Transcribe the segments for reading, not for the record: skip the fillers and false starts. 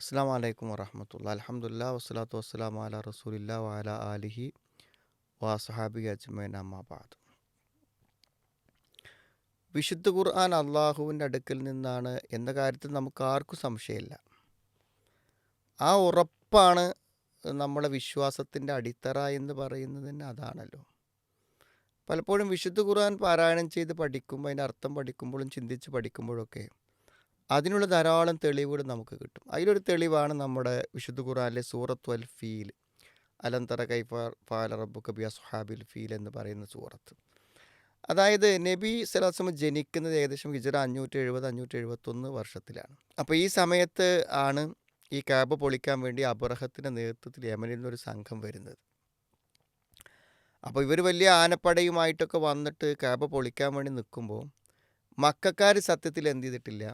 അസ്സാം വലൈക്കും വറഹമത്തുള്ള അലഹമുല്ലാ വസ്സലാത്തു വസ്സലാം അല റസൂലില്ലാ വഅല ആലിഹി വസഹാബി അജ്മൈൻ അമ്മാബാദ്. വിശുദ്ധ ഖുർആൻ അള്ളാഹുവിൻ്റെ അടുക്കൽ നിന്നാണ് എന്ന കാര്യത്തിൽ നമുക്ക് ആർക്കും സംശയമില്ല. ആ ഉറപ്പാണ് നമ്മുടെ വിശ്വാസത്തിൻ്റെ അടിത്തറ എന്ന് പറയുന്നത് തന്നെ അതാണല്ലോ. പലപ്പോഴും വിശുദ്ധ ഖുർആൻ പാരായണം ചെയ്ത് പഠിക്കുമ്പോൾ അതിൻ്റെ അർത്ഥം പഠിക്കുമ്പോഴും ചിന്തിച്ച് പഠിക്കുമ്പോഴൊക്കെ അതിനുള്ള ധാരാളം തെളിവുകൾ നമുക്ക് കിട്ടും. അതിലൊരു തെളിവാണ് നമ്മുടെ വിശുദ്ധ ഖുർആനിലെ സൂറത്തു അൽ ഫീൽ, അലം തറ കൈഫ ഫഅല റബ്ബുക ബി അസ്ഹാബിൽ ഫീൽ എന്ന് പറയുന്ന സൂറത്ത്. അതായത് നബി സ്വല്ലല്ലാഹു അലൈഹി വസല്ലം ജനിക്കുന്നത് ഏകദേശം ഹിജ്റ 570-571 വർഷത്തിലാണ്. അപ്പോൾ ഈ സമയത്ത് ആണ് ഈ കഅബ പൊളിക്കാൻ വേണ്ടി അബ്രഹത്തിൻ്റെ നേതൃത്വത്തിൽ യമനിൽ നിന്നൊരു സംഘം വരുന്നത്. അപ്പോൾ ഇവർ വലിയ ആനപ്പടയുമായിട്ടൊക്കെ വന്നിട്ട് കഅബ പൊളിക്കാൻ വേണ്ടി നിൽക്കുമ്പോൾ മക്കക്കാർ സത്യത്തിൽ എന്ത് ചെയ്തിട്ടില്ല,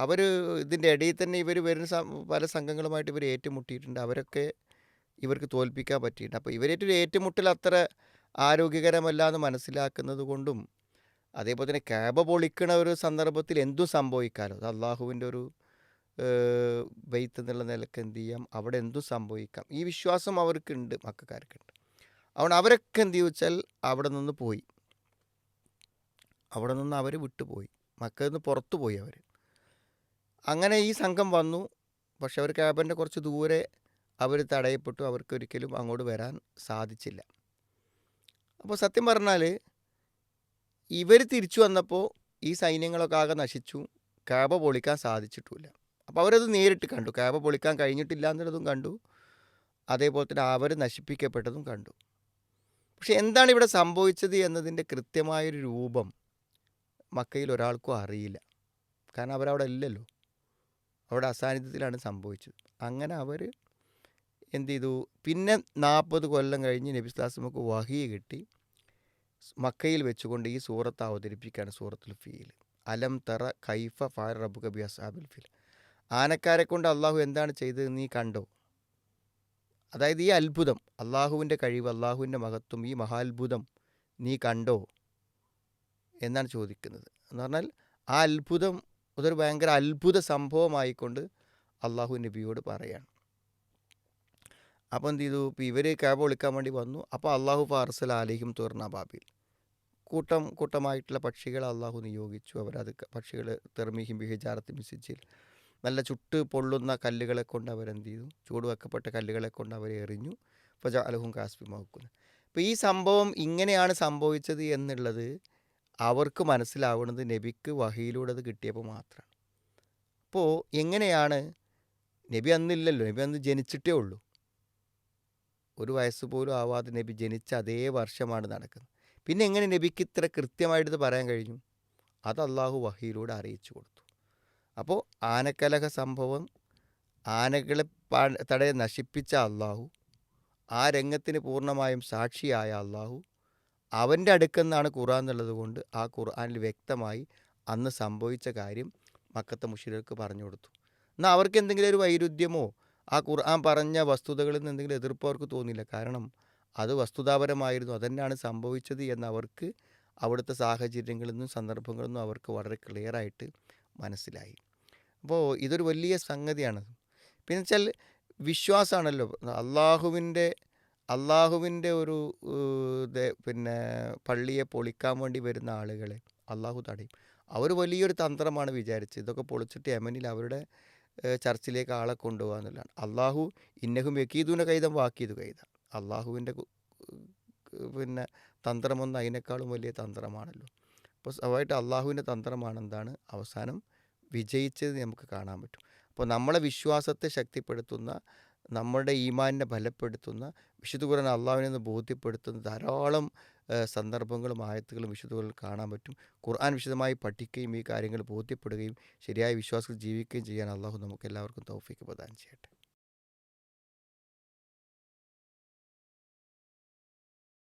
അവർ ഇതിൻ്റെ ഇടയിൽ തന്നെ ഇവർ വരുന്ന പല സംഘങ്ങളുമായിട്ട് ഇവർ ഏറ്റുമുട്ടിയിട്ടുണ്ട്. അവരൊക്കെ ഇവർക്ക് തോൽപ്പിക്കാൻ പറ്റിയിട്ടുണ്ട്. അപ്പോൾ ഇവരേറ്റൊരു ഏറ്റുമുട്ടൽ അത്ര ആരോഗ്യകരമല്ല എന്ന് മനസ്സിലാക്കുന്നത് കൊണ്ടും, അതേപോലെ തന്നെ കഅബ പൊളിക്കണ ഒരു സന്ദർഭത്തിൽ എന്തും സംഭവിക്കാമല്ലോ. അത് അള്ളാഹുവിൻ്റെ ഒരു ബൈത്ത് എന്നുള്ള നിലക്ക് എന്ത് ചെയ്യാം, അവിടെ എന്തും സംഭവിക്കാം. ഈ വിശ്വാസം അവർക്കുണ്ട്, മക്കൾക്കാർക്കുണ്ട്. അതുകൊണ്ട് അവരൊക്കെ എന്ത് ചോദിച്ചാൽ അവിടെ നിന്ന് പോയി, അവിടെ നിന്ന് അവർ വിട്ടുപോയി, മക്കയിൽ നിന്ന് പുറത്തു പോയി അവർ. അങ്ങനെ ഈ സംഘം വന്നു. പക്ഷെ അവർ കഅബൻ്റെ കുറച്ച് ദൂരെ അവർ തടയപ്പെട്ടു. അവർക്കൊരിക്കലും അങ്ങോട്ട് വരാൻ സാധിച്ചില്ല. അപ്പോൾ സത്യം പറഞ്ഞാൽ ഇവർ തിരിച്ചു വന്നപ്പോൾ ഈ സൈന്യങ്ങളൊക്കെ ആകെ നശിച്ചു, കഅബ പൊളിക്കാൻ സാധിച്ചിട്ടുമില്ല. അപ്പോൾ അവരത് നേരിട്ട് കണ്ടു, കഅബ പൊളിക്കാൻ കഴിഞ്ഞിട്ടില്ല എന്നുള്ളതും കണ്ടു, അതേപോലെ തന്നെ അവർ നശിപ്പിക്കപ്പെട്ടതും കണ്ടു. പക്ഷെ എന്താണ് ഇവിടെ സംഭവിച്ചത് എന്നതിൻ്റെ കൃത്യമായൊരു രൂപം മക്കയിൽ ഒരാൾക്കും അറിയില്ല. കാരണം അവരവിടെ ഇല്ലല്ലോ, അവിടെ അസാന്നിധ്യത്തിലാണ് സംഭവിച്ചത്. അങ്ങനെ അവർ എന്ത് ചെയ്തു, പിന്നെ 40 കൊല്ലം കഴിഞ്ഞ് നബി സ്വല്ലല്ലാഹു അലൈഹി വസല്ലമക്ക് വഹി കിട്ടി. മക്കയിൽ വെച്ചുകൊണ്ട് ഈ സൂറത്ത് അവതരിപ്പിക്കുകയാണ്, സൂറത്തുൽ ഫീൽ. അലം തറ കൈഫ ഫഅല റബ്ബുക ബി അസ്ഹാബിൽ ഫീൽ. ആനക്കാരെ കൊണ്ട് അള്ളാഹു എന്താണ് ചെയ്തത് നീ കണ്ടോ? അതായത് ഈ അത്ഭുതം, അള്ളാഹുവിൻ്റെ കഴിവ്, അള്ളാഹുവിൻ്റെ മഹത്വം, ഈ മഹാത്ഭുതം നീ കണ്ടോ എന്നാണ് ചോദിക്കുന്നത്. എന്ന് പറഞ്ഞാൽ ആ അത്ഭുതം അതൊരു ഭയങ്കര അത്ഭുത സംഭവമായിക്കൊണ്ട് അള്ളാഹു നബിയോട് പറയാണ്. അപ്പോൾ എന്ത് ചെയ്തു, ഇപ്പോൾ ഇവർ കഅബ പൊളിക്കാൻ വേണ്ടി വന്നു. അപ്പോൾ അള്ളാഹു ഫാർസൽ അലൈഹിം തുർന ബാബിൽ, കൂട്ടമായിട്ടുള്ള പക്ഷികളെ അള്ളാഹു നിയോഗിച്ചു. അവരത് പക്ഷികൾ തെർമീഹിം ബിഹിജാറത്തി മിസിജിൽ, നല്ല ചുട്ട് പൊള്ളുന്ന കല്ലുകളെ കൊണ്ട് അവരെന്ത് ചെയ്തു, ചൂട് വെക്കപ്പെട്ട കല്ലുകളെ കൊണ്ട് അവരെ എറിഞ്ഞു. ഫജ അലഹും കാസ്ബി മഹക്കുന്നു. അപ്പോൾ ഈ സംഭവം ഇങ്ങനെയാണ് സംഭവിച്ചത് എന്നുള്ളത് അവർക്ക് മനസ്സിലാവുന്നത് നബിക്ക് വഹിയിലൂടെ അത് കിട്ടിയപ്പോൾ മാത്രമാണ്. അപ്പോൾ എങ്ങനെയാണ്, നബി അന്നില്ലല്ലോ, നബി അന്ന് ജനിച്ചിട്ടേ ഉള്ളൂ. 1 വയസ്സ് പോലും ആവാതെ നബി ജനിച്ച അതേ വർഷമാണ് നടക്കുന്നത്. പിന്നെ എങ്ങനെ നബിക്ക് ഇത്ര കൃത്യമായിട്ട് പറയാൻ കഴിഞ്ഞു? അത് അള്ളാഹു വഹിയിലൂടെ അറിയിച്ചു കൊടുത്തു. അപ്പോൾ ആനക്കലഹ സംഭവം, ആനകളെ തടയെ നശിപ്പിച്ച അള്ളാഹു, ആ രംഗത്തിന് പൂർണ്ണമായും സാക്ഷിയായ അള്ളാഹു, അവൻ്റെ അടുക്കെന്നാണ് ഖുർആൻ എന്നുള്ളത് കൊണ്ട് ആ ഖുർആനിൽ വ്യക്തമായി അന്ന് സംഭവിച്ച കാര്യം മക്കത്തെ മുശ്രികൾക്ക് പറഞ്ഞു കൊടുത്തു. എന്നാൽ അവർക്ക് എന്തെങ്കിലും ഒരു വൈരുദ്ധ്യമോ ആ ഖുർആൻ പറഞ്ഞ വസ്തുതകളിൽ നിന്ന് എന്തെങ്കിലും എതിർപ്പ് അവർക്ക് തോന്നിയില്ല. കാരണം അത് വസ്തുതാപരമായിരുന്നു, അതന്നെയാണ് സംഭവിച്ചത് എന്ന് അവർക്ക് അവിടുത്തെ സാഹചര്യങ്ങളിൽ നിന്നും സന്ദർഭങ്ങളിൽ നിന്നും അവർക്ക് വളരെ ക്ലിയറായിട്ട് മനസ്സിലായി. അപ്പോൾ ഇതൊരു വലിയ സംഗതിയാണ്. പിന്നെ വെച്ചാൽ വിശ്വാസമാണല്ലോ. അള്ളാഹുവിൻ്റെ ഒരു പിന്നെ പള്ളിയെ പൊളിക്കാൻ വേണ്ടി വരുന്ന ആളുകളെ അള്ളാഹു തടയും. അവർ വലിയൊരു തന്ത്രമാണ് വിചാരിച്ചത്, ഇതൊക്കെ പൊളിച്ചിട്ട് യമനിൽ അവരുടെ ചർച്ചിലേക്ക് ആളെ കൊണ്ടുപോകുക എന്നുള്ളതാണ്. അള്ളാഹു ഇന്നഹും യക്കീദൂന കൈതം വാക്കീതു കൈത, അള്ളാഹുവിൻ്റെ പിന്നെ തന്ത്രമൊന്നും അതിനേക്കാളും വലിയ തന്ത്രമാണല്ലോ. അപ്പോൾ സ്വാഭാവികമായിട്ട് അള്ളാഹുവിൻ്റെ തന്ത്രമാണ് എന്താണ് അവസാനം വിജയിച്ചത് നമുക്ക് കാണാൻ പറ്റും. അപ്പോൾ നമ്മളെ വിശ്വാസത്തെ ശക്തിപ്പെടുത്തുന്ന, നമ്മുടെ ഈമാനിനെ ബലപ്പെടുത്തുന്ന, വിശുദ്ധ ഖുർആൻ അള്ളാഹുവിനെ നിന്ന് ബോധ്യപ്പെടുത്തുന്ന ധാരാളം സന്ദർഭങ്ങളും ആയത്തുകളും വിശുദ്ധ ഖുർആനിൽ കാണാൻ പറ്റും. ഖുർആൻ വിശദമായി പഠിക്കുകയും ഈ കാര്യങ്ങൾ ബോധ്യപ്പെടുകയും ശരിയായ വിശ്വാസത്തിൽ ജീവിക്കുകയും ചെയ്യാൻ അള്ളാഹു നമുക്ക് എല്ലാവർക്കും തൗഫീഖ് പ്രദാനം ചെയ്യട്ടെ.